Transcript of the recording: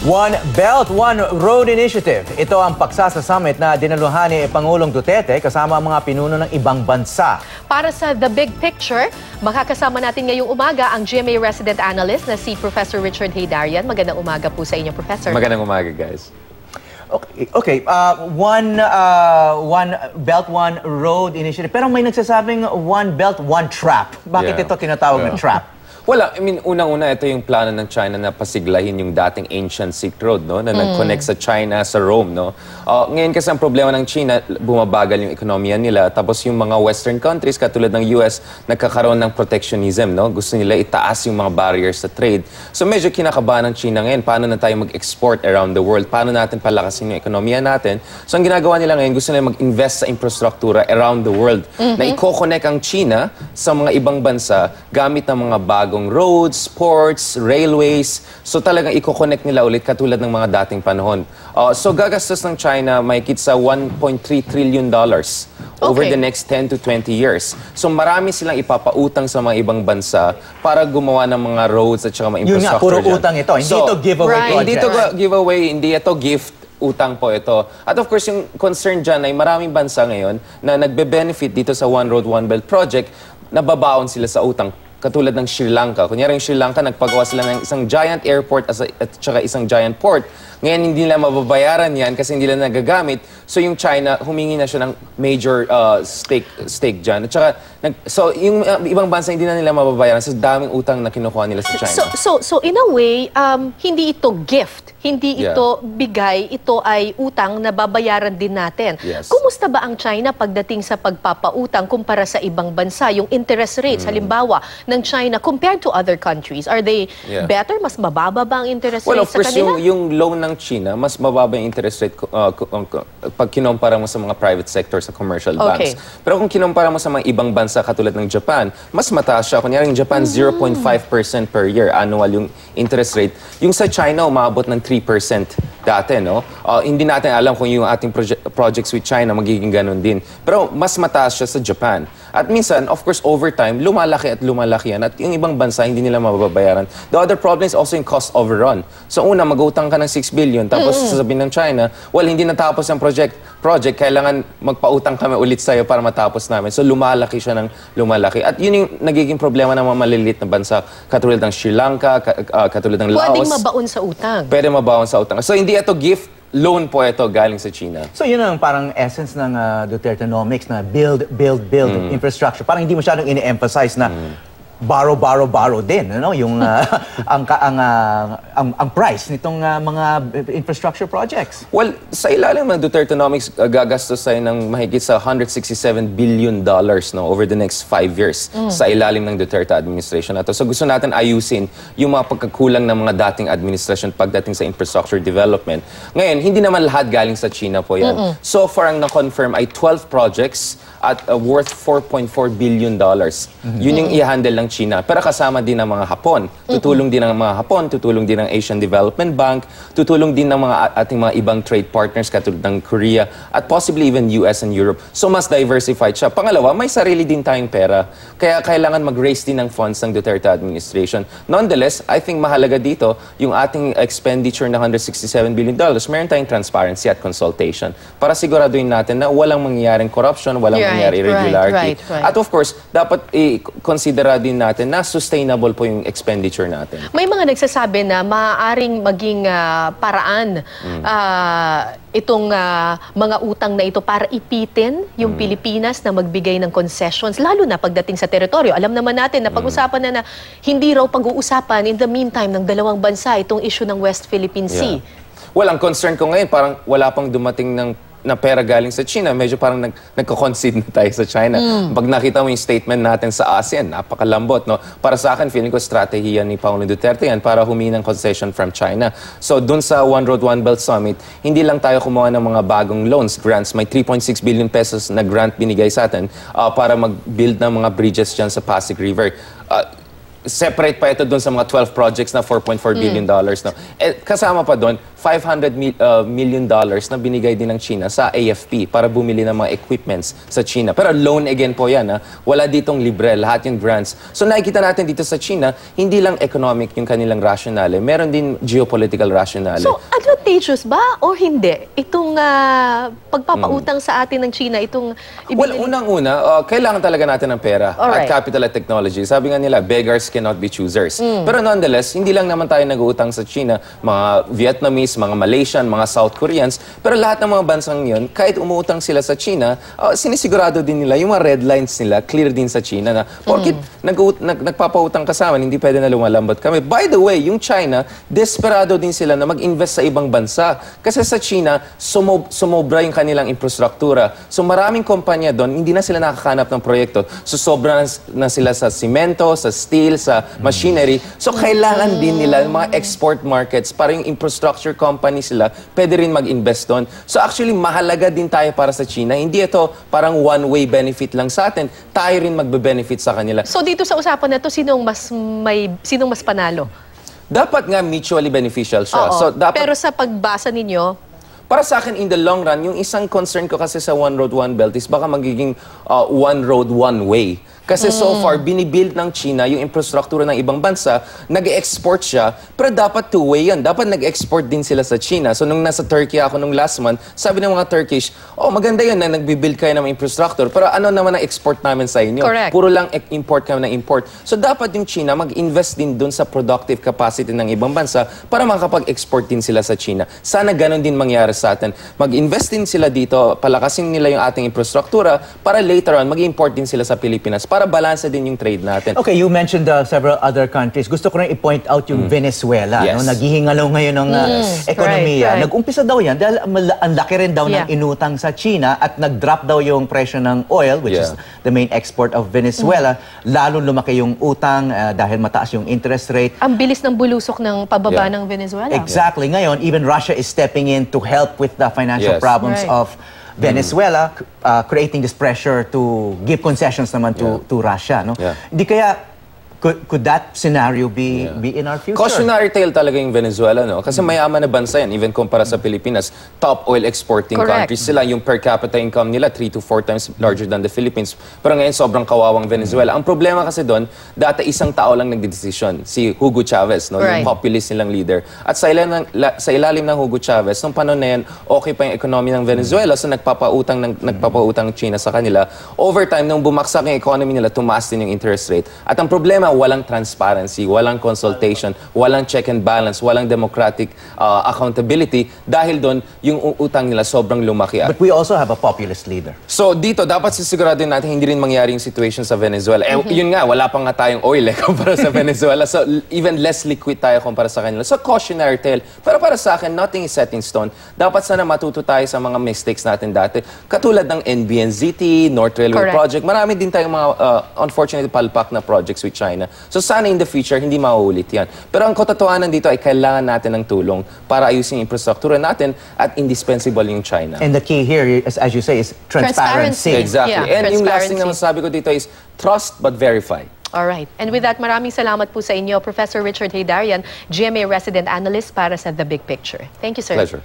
One Belt, One Road Initiative. Ito ang paksa sa summit na dinaluhan ni Pangulong Duterte kasama ang mga pinuno ng ibang bansa. Para sa The Big Picture, makakasama natin ngayong umaga ang GMA Resident Analyst na si Professor Richard Heydarian. Magandang umaga po sa inyo, Professor. Magandang umaga, guys. Okay. One Belt, One Road Initiative. Pero may nagsasabing One Belt, One Trap. Bakit ito tinatawag na trap? Well, I mean, unang-una, ito yung plano ng China na pasiglahin yung dating ancient Silk Road, no? Na nag-connect sa China, sa Rome, no? Ngayon kasi ang problema ng China, bumabagal yung ekonomiya nila. Tapos yung mga Western countries, katulad ng US, nagkakaroon ng protectionism, no? Gusto nila itaas yung mga barriers sa trade. So medyo kinakabahan ng China ngayon. Paano na tayo mag-export around the world? Paano natin palakasin yung ekonomiya natin? So ang ginagawa nila ngayon, gusto nila mag-invest sa infrastruktura around the world na i-connect ang China sa mga ibang bansa gamit ng mga bagong roads, ports, railways. So talagang i-connect nila ulit katulad ng mga dating panahon. So gagastos ng China mahigit sa $1.3 trillion over the next 10 to 20 years. So marami silang ipapautang sa mga ibang bansa para gumawa ng mga roads at saka mga infrastructure. Yun nga, puro utang ito. Hindi ito giveaway project. Hindi ito giveaway, hindi ito gift. Utang po ito. At of course, yung concern dyan ay maraming bansa ngayon na nagbe-benefit dito sa One Road, One Belt project, nababaon sila sa utang. Katulad ng Sri Lanka. Kunyari yung Sri Lanka, nagpagawa sila ng isang giant airport at saka isang giant port. Ngayon, hindi nila mababayaran yan kasi hindi nila nagagamit. So yung China, humingi na siya ng major stake dyan. At saka, so yung ibang bansa, hindi na nila mababayaran sa daming utang na kinukuha nila sa China. So in a way, hindi ito gift. Hindi ito bigay, ito ay utang na babayaran din natin. Yes. Kumusta ba ang China pagdating sa pagpapautang kumpara sa ibang bansa? Yung interest rates, halimbawa, ng China compared to other countries, are they better? Mas mababa ba ang interest rates sa kanila? Well, of course, yung loan ng China, mas mababa yung interest rate pag kinompara mo sa mga private sector, sa commercial banks. Pero kung kinompara mo sa mga ibang bansa katulad ng Japan, mas mataas siya. Kunyari, yung Japan, 0.5% per year, annual yung interest rate. Yung sa China, umabot ng 3% dati, no? Hindi natin alam kung yung ating projects with China magiging ganun din. Pero mas mataas siya sa Japan. At minsan, of course, over time, lumalaki yan. At yung ibang bansa, hindi nila mababayaran. The other problem is also yung cost overrun. So una, mag-utang ka ng 6 billion, tapos sasabihin ng China, well, hindi natapos ang project, kailangan magpautang kami ulit sa'yo para matapos namin. So lumalaki siya ng lumalaki. At yun yung nagiging problema ng mga maliliit na bansa, katulad ng Sri Lanka, katulad ng Laos. Pwedeng mabaon sa utang. Pwede mabaon sa utang. So hindi ito gift, loan po ito galing sa China. So yun ang parang essence ng Dutertenomics na build infrastructure. Parang hindi masyadong ini-emphasize na borrow din, ano? Yung ang price nitong mga infrastructure projects. Well, sa ilalim ng Dutertenomics, gagastos tayo ng mahigit sa $167 billion over the next 5 years sa ilalim ng Duterte administration na to. So gusto natin ayusin yung mga pagkakulang ng mga dating administration pagdating sa infrastructure development. Ngayon, hindi naman lahat galing sa China po yan. So far, ang na-confirm ay 12 projects at worth $4.4 billion. Yun yung i-handle ng China. Pero kasama din ng mga Hapon. Tutulong din ng mga Hapon, tutulong din ng Asian Development Bank, tutulong din ng mga ating mga ibang trade partners katulad ng Korea at possibly even US and Europe. So mas diversified siya. Pangalawa, may sarili din tayong pera. Kaya kailangan mag-raise din ng funds ng Duterte administration. Nonetheless, I think mahalaga dito yung ating expenditure na $167 billion. Meron tayong transparency at consultation para siguraduhin natin na walang mangyayaring corruption, walang mangyari irregularity. At of course, dapat i-considera din natin na sustainable po yung expenditure natin. May mga nagsasabi na maaaring maging paraan itong mga utang na ito para ipitin yung Pilipinas na magbigay ng concessions, lalo na pagdating sa teritoryo. Alam naman natin na pag-usapan na hindi raw pag-uusapan in the meantime ng dalawang bansa itong issue ng West Philippine Sea. Well, ang concern ko ngayon, parang wala pang dumating na pera galing sa China, medyo parang nagko-concede na tayo sa China. Pag nakita mo yung statement natin sa ASEAN, napakalambot, no? Para sa akin, feeling ko strategiya ni Pangulong Duterte yan para humingi ng concession from China. So, dun sa One Road, One Belt Summit, hindi lang tayo kumuha ng mga bagong loans, grants. May 3.6 billion pesos na grant binigay sa atin para mag-build ng mga bridges dyan sa Pasig River. Separate pa ito doon sa mga 12 projects na $4.4 billion. No? Kasama pa doon, $500 million na binigay din ng China sa AFP para bumili ng mga equipments sa China. Pero loan again po yan. Wala ditong libre, lahat yung grants. So nakikita natin dito sa China, hindi lang economic yung kanilang rationale, meron din geopolitical rationale. So, advantageous ba o hindi? Itong pagpapautang sa atin ng China, itong Well, unang-una, kailangan talaga natin ng pera Alright. at capital at technology. Sabi nga nila, beggars cannot be choosers. Pero nonetheless, hindi lang naman tayo nag-uutang sa China, mga Vietnamese, mga Malaysian, mga South Koreans, pero lahat ng mga bansang yun, kahit umuutang sila sa China, sinisigurado din nila, yung mga red lines nila, clear din sa China na, porkit nagpapautang kasama, hindi pwede na lumalambot kami. By the way, yung China, desperado din sila na mag-invest sa ibang bansa. Kasi sa China, sumobra yung kanilang infrastruktura. So maraming kumpanya doon, hindi na sila nakakanap ng proyekto. So sobra na sila sa simento, sa steel, sa machinery. So kailangan din nila yung mga export markets para yung infrastructure company sila, pwede rin mag-invest doon. So actually, mahalaga din tayo para sa China. Hindi ito parang one-way benefit lang sa atin. Tayo rin magbe-benefit sa kanila. So dito sa usapan na to, sinong mas panalo? Dapat nga mutually beneficial siya. Oo. So dapat Pero sa pagbasa ninyo, para sa akin, in the long run, yung isang concern ko kasi sa One Road, One Belt is baka magiging one road, one way. Kasi so far, binibuild ng China yung infrastruktura ng ibang bansa, nag-export siya, pero dapat two-way yan. Dapat nag-export din sila sa China. So nung nasa Turkey ako nung last month, sabi ng mga Turkish, maganda yun na nagbibuild kayo ng infrastructure, pero ano naman ang export namin sa inyo? Correct. Puro lang import kami ng import. So dapat yung China mag-invest din dun sa productive capacity ng ibang bansa para makapag-export din sila sa China. Sana ganun din mangyari sa atin. Mag-invest din sila dito, palakasin nila yung ating infrastruktura para later on mag-import din sila sa Pilipinas para balanse din yung trade natin. Okay, you mentioned several other countries. Gusto ko rin i-point out yung Venezuela. Yes. No? Naghihingalaw ngayon ng ekonomiya. right. Nag-umpisa daw yan dahil ang laki rin daw ng Yeah. inutang sa China at nag-drop daw yung presyo ng oil, which is the main export of Venezuela. Lalo lumaki yung utang dahil mataas yung interest rate. ang bilis ng bulusok ng pababa Yeah. ng Venezuela. Exactly. Ngayon, even Russia is stepping in to help with the financial Yes. problems Right. of Venezuela, creating this pressure to give concessions naman to Russia. No? Yeah. Di kaya, could that scenario be in our future? Cautionary tale talaga yung Venezuela, no? Kasi mayaman na bansa yan, even kumpara sa Pilipinas. Top oil exporting Correct. countries sila. Yung per capita income nila, 3 to 4 times larger than the Philippines. Pero ngayon, sobrang kawawang Venezuela. Ang problema kasi doon, dati isang tao lang nagdedesisyon, si Hugo Chavez, no? Right. Yung populist nilang leader. At sa ilalim ng Hugo Chavez, nung panahon na yan, okay pa yung economy ng Venezuela, so nagpapautang China sa kanila. Over time, nung bumaksak yung economy nila, tumaas din yung interest rate. At ang problema, walang transparency, walang consultation, walang check and balance, walang democratic accountability dahil doon yung utang nila sobrang lumaki. But we also have a populist leader. So dito, dapat sisiguraduhin natin hindi rin mangyari yung situation sa Venezuela. Yun nga, wala pa nga tayong oil kumpara sa Venezuela. So even less liquid tayo kumpara sa kanila. So cautionary tale. Pero para sa akin, nothing is set in stone. Dapat sana matuto tayo sa mga mistakes natin dati. Katulad ng NBNZT, North Railway Correct. Project. Marami din tayong mga unfortunately palpak na projects with China. So sana in the future, hindi mauulit yan. Pero ang katotohanan dito ay kailangan natin ng tulong para ayusin yung infrastruktura natin at indispensable yung China. And the key here, as you say, is transparency. Exactly. Yeah, And yung last thing transparency. naman sabi ko dito is trust but verify. All right. And with that, maraming salamat po sa inyo, Professor Richard Heydarian, GMA Resident Analyst para sa The Big Picture. Thank you, sir. Pleasure.